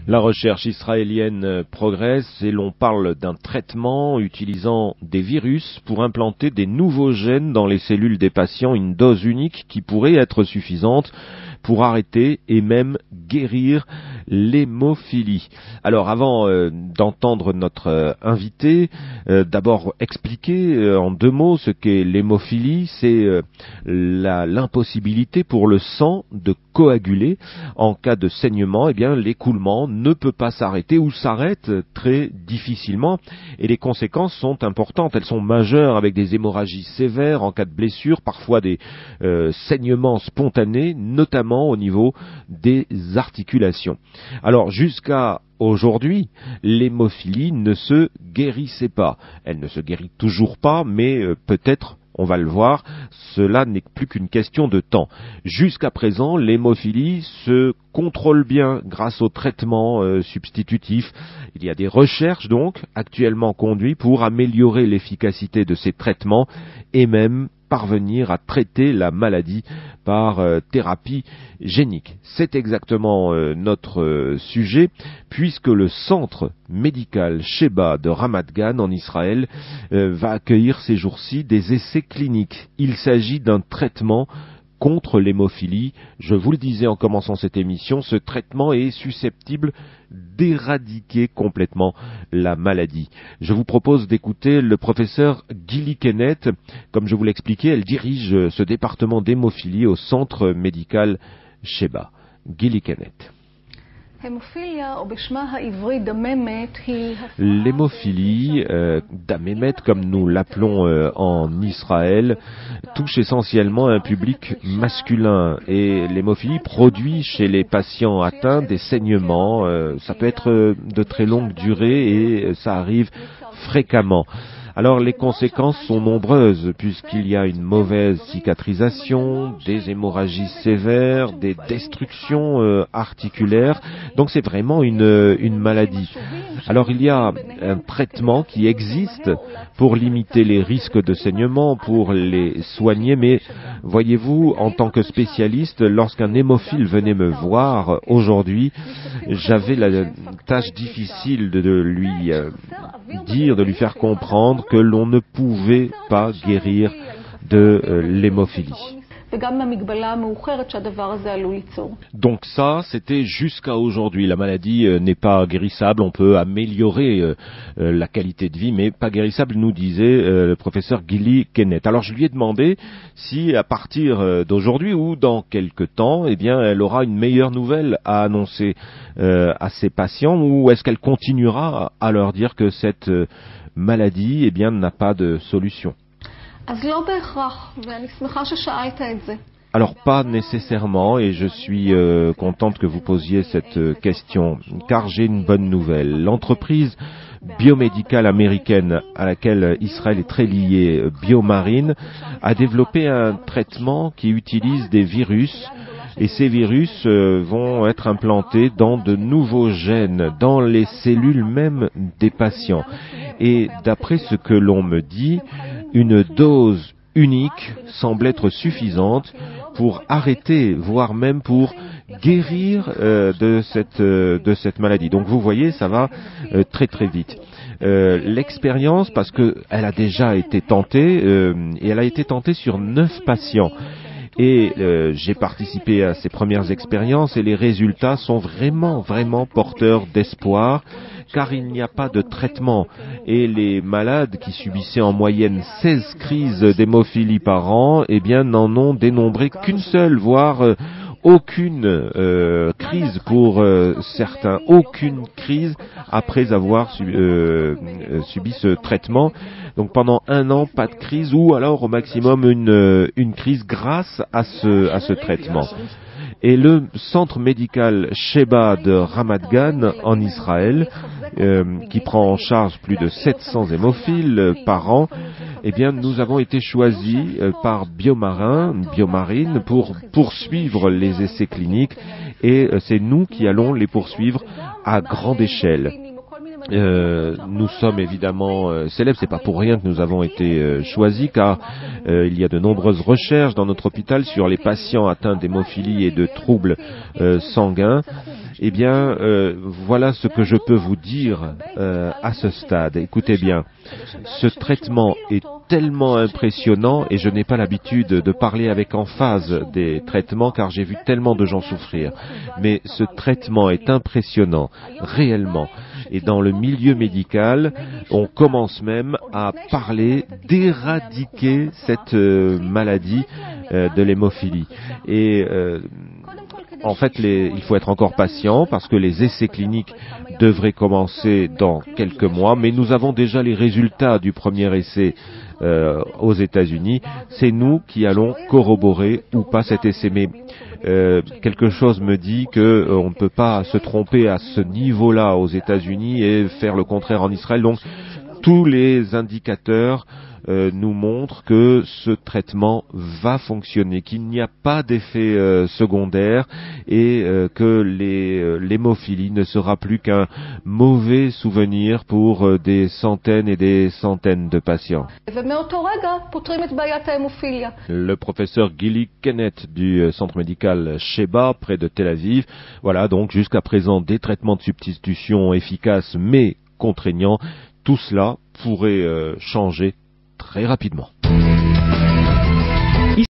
La recherche israélienne progresse et l'on parle d'un traitement utilisant des virus pour implanter des nouveaux gènes dans les cellules des patients, une dose unique qui pourrait être suffisante pour arrêter et même guérir l'hémophilie. Alors avant d'entendre notre invité, d'abord expliquer en 2 mots ce qu'est l'hémophilie. C'est l'impossibilité pour le sang de coaguler. En cas de saignement, eh bien l'écoulement ne peut pas s'arrêter ou s'arrête très difficilement et les conséquences sont importantes, elles sont majeures avec des hémorragies sévères en cas de blessure, parfois des saignements spontanés, notamment au niveau des articulations. Alors jusqu'à aujourd'hui, l'hémophilie ne se guérissait pas. Elle ne se guérit toujours pas, mais peut-être, on va le voir, cela n'est plus qu'une question de temps. Jusqu'à présent, l'hémophilie se contrôle bien grâce aux traitements substitutifs. Il y a des recherches donc actuellement conduites pour améliorer l'efficacité de ces traitements et même parvenir à traiter la maladie par thérapie génique. C'est exactement notre sujet, puisque le centre médical Sheba de Ramat Gan en Israël va accueillir ces jours-ci des essais cliniques. Il s'agit d'un traitement contre l'hémophilie. Je vous le disais en commençant cette émission, ce traitement est susceptible d'éradiquer complètement la maladie. Je vous propose d'écouter le professeur Gili Kenneth. Comme je vous l'expliquais, elle dirige ce département d'hémophilie au centre médical Sheba. Gili Kenneth. L'hémophilie, damémet comme nous l'appelons en Israël, touche essentiellement un public masculin et l'hémophilie produit chez les patients atteints des saignements, ça peut être de très longue durée et ça arrive fréquemment. Alors les conséquences sont nombreuses puisqu'il y a une mauvaise cicatrisation, des hémorragies sévères, des destructions articulaires. Donc c'est vraiment une maladie. Alors il y a un traitement qui existe pour limiter les risques de saignement, pour les soigner, mais voyez-vous, en tant que spécialiste, lorsqu'un hémophile venait me voir aujourd'hui, j'avais la tâche difficile de lui dire, de lui faire comprendre que l'on ne pouvait pas guérir de l'hémophilie. Donc ça, c'était jusqu'à aujourd'hui. La maladie n'est pas guérissable, on peut améliorer la qualité de vie, mais pas guérissable, nous disait le professeur Gili Kenneth. Alors je lui ai demandé si à partir d'aujourd'hui ou dans quelque temps, eh bien, elle aura une meilleure nouvelle à annoncer à ses patients, ou est-ce qu'elle continuera à leur dire que cette maladie, eh bien, n'a pas de solution. Alors pas nécessairement, et je suis contente que vous posiez cette question, car j'ai une bonne nouvelle. L'entreprise biomédicale américaine à laquelle Israël est très lié, BioMarin, a développé un traitement qui utilise des virus, et ces virus vont être implantés dans de nouveaux gènes, dans les cellules même des patients. Et d'après ce que l'on me dit, une dose unique semble être suffisante pour arrêter, voire même pour guérir de cette maladie. Donc vous voyez, ça va très très vite. L'expérience, parce que elle a déjà été tentée, et elle a été tentée sur 9 patients. Et j'ai participé à ces premières expériences et les résultats sont vraiment, vraiment porteurs d'espoir, car il n'y a pas de traitement. Et les malades qui subissaient en moyenne 16 crises d'hémophilie par an, eh bien, n'en ont dénombré qu'une seule, voire aucune crise pour certains, aucune crise après avoir subi ce traitement. Donc pendant 1 an, pas de crise, ou alors au maximum une crise grâce à ce traitement. Et le centre médical Sheba de Ramat Gan en Israël, qui prend en charge plus de 700 hémophiles par an, eh bien, nous avons été choisis par BioMarin pour poursuivre les essais cliniques, et c'est nous qui allons les poursuivre à grande échelle. Nous sommes évidemment célèbres, c'est pas pour rien que nous avons été choisis, car il y a de nombreuses recherches dans notre hôpital sur les patients atteints d'hémophilie et de troubles sanguins. Eh bien, voilà ce que je peux vous dire à ce stade. Écoutez bien, ce traitement est tellement impressionnant et je n'ai pas l'habitude de parler avec emphase des traitements car j'ai vu tellement de gens souffrir. Mais ce traitement est impressionnant, réellement. Et dans le milieu médical, on commence même à parler d'éradiquer cette maladie de l'hémophilie. Et en fait, il faut être encore patient parce que les essais cliniques devraient commencer dans quelques mois, mais nous avons déjà les résultats du premier essai aux États-Unis. C'est nous qui allons corroborer ou pas cet essai. Mais quelque chose me dit que on ne peut pas se tromper à ce niveau-là aux États-Unis et faire le contraire en Israël. Donc, tous les indicateurs nous montrent que ce traitement va fonctionner, qu'il n'y a pas d'effet secondaire et que l'hémophilie ne sera plus qu'un mauvais souvenir pour des centaines et des centaines de patients. Le professeur Gilly Kenneth du centre médical Sheba près de Tel Aviv, voilà donc jusqu'à présent des traitements de substitution efficaces mais contraignants. Tout cela pourrait changer très rapidement.